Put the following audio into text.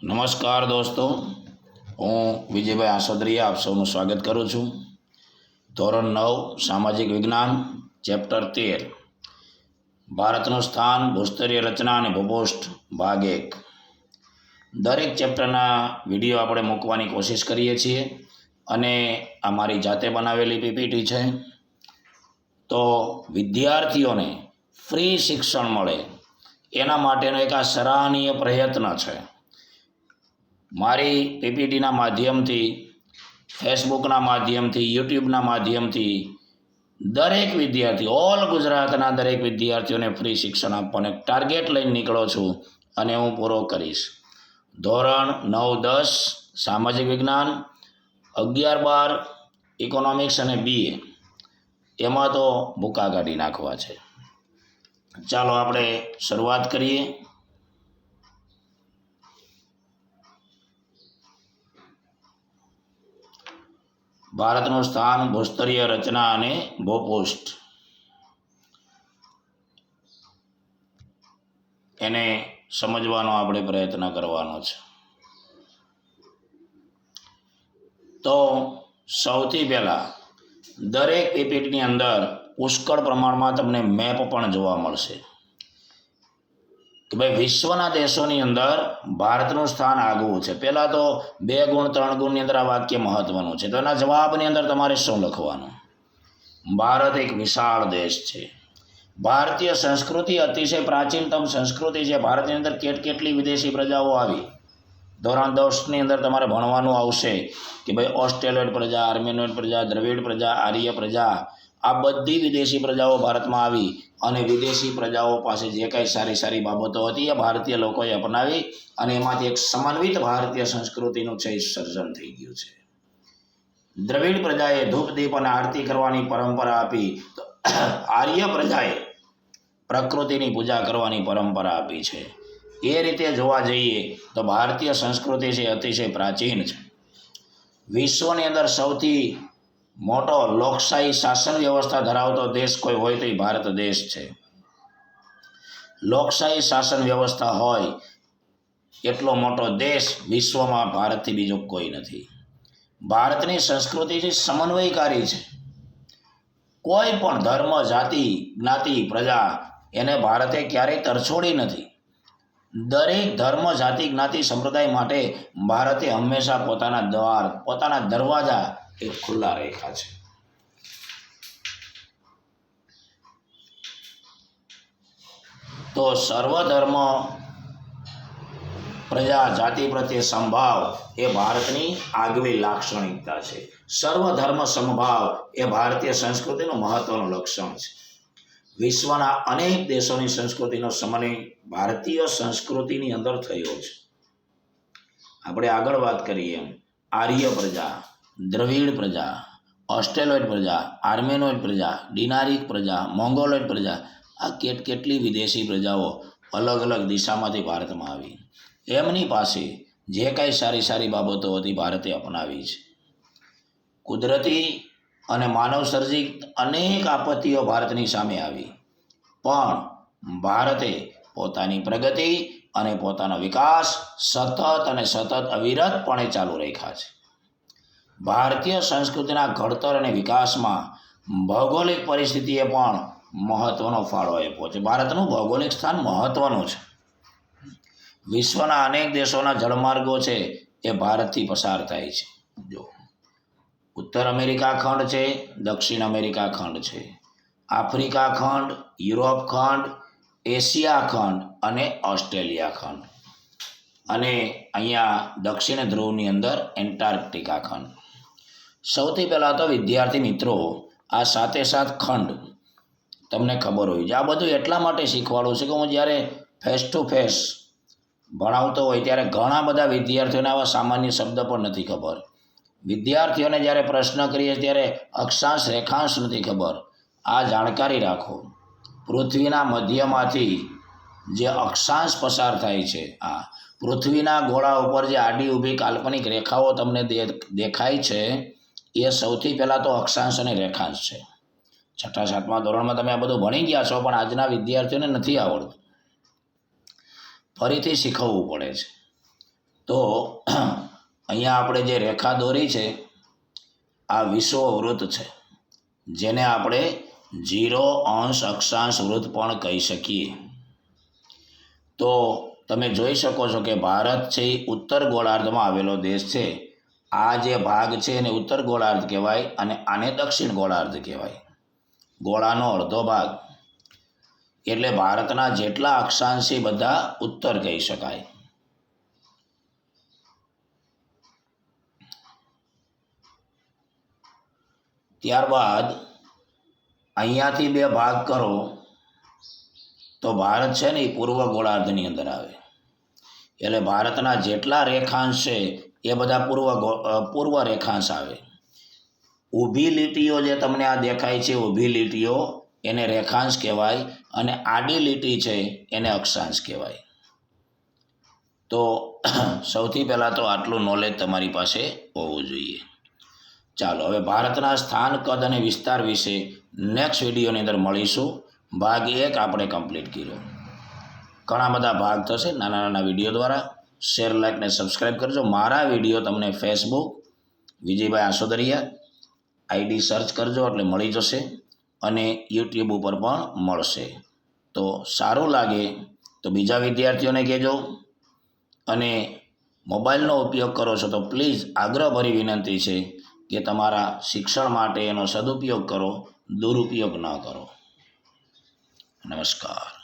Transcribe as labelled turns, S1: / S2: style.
S1: નમસ્કાર દોસ્તો, હું વિજયભાઈ આસોદરિયા આપ સૌનું સ્વાગત કરું છું. ધોરણ 9 સામાજિક વિજ્ઞાન ચેપ્ટર 13 ભારતનું સ્થાન, ભૂસ્તરીય રચના અને ભૂપૃષ્ઠ ભાગ 1. દરેક ચેપ્ટરના વિડીયો આપણે મૂકવાની કોશિશ કરીએ છીએ અને આ મારી જાતે બનાવેલી પીપીટી છે. તો વિદ્યાર્થીઓને ફ્રી શિક્ષણ મળે એના માટેનો એક આ સરાહનીય પ્રયત્ન છે. મારી પીપીટીના માધ્યમથી, ફેસબુકના માધ્યમથી, યુટ્યુબના માધ્યમથી દરેક વિદ્યાર્થી, ઓલ ગુજરાતના દરેક વિદ્યાર્થીઓને ફ્રી શિક્ષણ આપવાનો એક ટાર્ગેટ લઈને નીકળો છું અને હું પૂરો કરીશ. ધોરણ 9-10 સામાજિક વિજ્ઞાન, 11-12 ઇકોનોમિક્સ અને BA એમાં તો ભૂકા કાઢી નાખવા છે. ચાલો આપણે શરૂઆત કરીએ. ભારતનું સ્થાન, ભૂસ્તરીય રચના અને ભૂપૃષ્ઠ એને સમજવાનો આપણે પ્રયત્ન કરવાનો છે. તો સૌથી પહેલાં દરેક પીપીટીની અંદર પુષ્કળ પ્રમાણમાં તમને મેપ પણ જોવા મળશે કે ભાઈ વિશ્વના દેશોની અંદર ભારતનું સ્થાન આગવું છે. પહેલાં તો 2 ગુણ 3 ગુણની અંદર આ વાક્ય મહત્વનું છે. તો એના જવાબની અંદર તમારે શું લખવાનું? ભારત એક વિશાળ દેશ છે. ભારતીય સંસ્કૃતિ અતિશય પ્રાચીનતમ સંસ્કૃતિ છે. ભારતની અંદર કેટલી વિદેશી પ્રજાઓ આવી. ધોરણ 10ની અંદર તમારે ભણવાનું આવશે કે ભાઈ ઓસ્ટ્રેલિયન પ્રજા, આર્મેનિયન પ્રજા, દ્રવિડ પ્રજા, આર્ય પ્રજા, આ બધી વિદેશી પ્રજાઓ ભારતમાં આવી અને વિદેશી પ્રજાઓ પાસે જે કાંઈ સારી સારી બાબતો હતી એ ભારતીય લોકોએ અપનાવી અને એમાંથી એક સમન્વિત ભારતીય સંસ્કૃતિનું છે સર્જન થઈ ગયું છે. દ્રવિડ પ્રજાએ ધૂપ દીપ અને આરતી કરવાની પરંપરા આપી, તો આર્ય પ્રજાએ પ્રકૃતિની પૂજા કરવાની પરંપરા આપી છે. એ રીતે જોવા જઈએ તો ભારતીય સંસ્કૃતિ છે અતિશય પ્રાચીન છે. વિશ્વની અંદર સૌથી મોટો લોકશાહી શાસન વ્યવસ્થા ધરાવતો દેશ કોઈ હોય તો એ ભારત દેશ છે. લોકશાહી શાસન વ્યવસ્થા હોય એટલો મોટો દેશ વિશ્વમાં ભારતથી બીજો કોઈ નથી. ભારતની સંસ્કૃતિ છે સમન્વયકારી છે. કોઈ પણ ધર્મ, જાતિ, જ્ઞાતિ, પ્રજા એને ભારતે ક્યારેય તરછોડી નથી. દરેક ધર્મ, જાતિ, જ્ઞાતિ, સંપ્રદાય માટે ભારતે હંમેશા પોતાના દ્વાર, પોતાના દરવાજા એ ખુલ્લા રાખ્યા છે. તો સર્વધર્મ, પ્રજા, જાતિ પ્રત્યે સમભાવ એ ભારતની આગવી લાક્ષણિકતા છે. સર્વધર્મ સમભાવ એ ભારતીય સંસ્કૃતિનું મહત્વનું લક્ષણ છે. વિશ્વના અનેક દેશોની સંસ્કૃતિનો સમન્વય ભારતીય સંસ્કૃતિની અંદર થયો છે. આપણે આગળ વાત કરીએ એમ આર્ય પ્રજા, દ્રવિડ પ્રજા, ઓસ્ટ્રેલિયન પ્રજા, આર્મેનિયન પ્રજા, ડિનારિક પ્રજા, મોંગોલિયન પ્રજા, આ કેટલી વિદેશી પ્રજાઓ અલગ અલગ દિશામાંથી ભારતમાં આવી. એમની પાસે જે કાંઈ સારી સારી બાબતો હતી ભારતે અપનાવી છે. કુદરતી અને માનવ સર્જિત અનેક આપત્તિઓ ભારતની સામે આવી, પણ ભારતે પોતાની પ્રગતિ અને પોતાનો વિકાસ સતત અવિરતપણે ચાલુ રાખ્યા છે. ભારતીય સંસ્કૃતિના ઘડતર અને વિકાસમાં ભૌગોલિક પરિસ્થિતિએ પણ મહત્વનો ફાળો આપ્યો છે. ભારતનું ભૌગોલિક સ્થાન મહત્વનું છે. વિશ્વના અનેક દેશોના જળમાર્ગો છે એ ભારતથી પસાર થાય છે. જો ઉત્તર અમેરિકા ખંડ છે, દક્ષિણ અમેરિકા ખંડ છે, આફ્રિકા ખંડ, યુરોપ ખંડ, એશિયા ખંડ અને ઓસ્ટ્રેલિયા ખંડ, અને અહીંયા દક્ષિણ ધ્રુવની અંદર એન્ટાર્કટિકા ખંડ. સૌથી પહેલાં તો વિદ્યાર્થી મિત્રો, આ સાથે ખંડ તમને ખબર હોય છે. આ બધું એટલા માટે શીખવાડું છે કે હું જ્યારે ફેસ ટુ ફેસ ભણાવતો હોય ત્યારે ઘણા બધા વિદ્યાર્થીઓને આવા સામાન્ય શબ્દ પણ નથી ખબર. વિદ્યાર્થીઓને જ્યારે પ્રશ્ન કરીએ ત્યારે અક્ષાંશ, રેખાંશ નથી ખબર. આ જાણકારી રાખો. પૃથ્વીના મધ્યમાંથી જે અક્ષાંશ પસાર થાય છે, આ પૃથ્વીના ગોળા ઉપર જે આડી ઊભી કાલ્પનિક રેખાઓ તમને દેખાય છે, એ સૌથી પહેલાં તો અક્ષાંશ અને રેખાંશ છે. 6-7મા ધોરણમાં તમે આ બધું ભણી ગયા છો, પણ આજના વિદ્યાર્થીઓને નથી આવડતું. ફરીથી શીખવવું પડે છે. તો અહીંયા આપણે જે રેખા દોરી છે આ વિષુવવૃત્ત છે, જેને આપણે 0 અક્ષાંશ વૃત્ત પણ કહી શકીએ. તો તમે જોઈ શકો છો કે ભારત છે એ ઉત્તર ગોળાર્ધમાં આવેલો દેશ છે. આ જે ભાગ છે એને ઉત્તર ગોળાર્ધ કહેવાય અને આને દક્ષિણ ગોળાર્ધ કહેવાય. ગોળાનો અડધો ભાગ એટલે ભારતના જેટલા અક્ષાંશ છે બધા ઉત્તર કહી શકાય. ત્યારબાદ અહીંયાથી 2 ભાગ કરો તો ભારત છે ને એ પૂર્વ ગોળાર્ધની અંદર આવે. એટલે ભારતના જેટલા રેખાંશ છે એ બધા પૂર્વ રેખાંશ આવે. ઊભી લીટીઓ જે તમને આ દેખાય છે, ઊભી લીટીઓ એને રેખાંશ કહેવાય અને આડી લીટી છે એને અક્ષાંશ કહેવાય. તો સૌથી પહેલાં તો આટલું નોલેજ તમારી પાસે હોવું જોઈએ. ચાલો હવે ભારતના સ્થાન, કદ અને વિસ્તાર વિશે નેક્સ્ટ વિડીયોની અંદર મળીશું. ભાગ 1 આપણે કમ્પ્લીટ કર્યો. ઘણા બધા ભાગ થશે નાના નાના વિડીયો દ્વારા. શેર, લાઈક ને સબસ્ક્રાઈબ કરજો. મારા વિડીયો તમને Facebook Vijaybhai Asodariya ID search કરજો એટલે મળી જશે અને યુટ્યુબ ઉપર પણ મળશે. તો સારું લાગે તો બીજા વિદ્યાર્થીઓને કહેજો અને મોબાઈલનો ઉપયોગ કરો છો તો પ્લીઝ આગ્રહભરી વિનંતી છે કે તમારા શિક્ષણ માટે એનો સદુપયોગ કરો, દુરુપયોગ ન કરો. નમસ્કાર.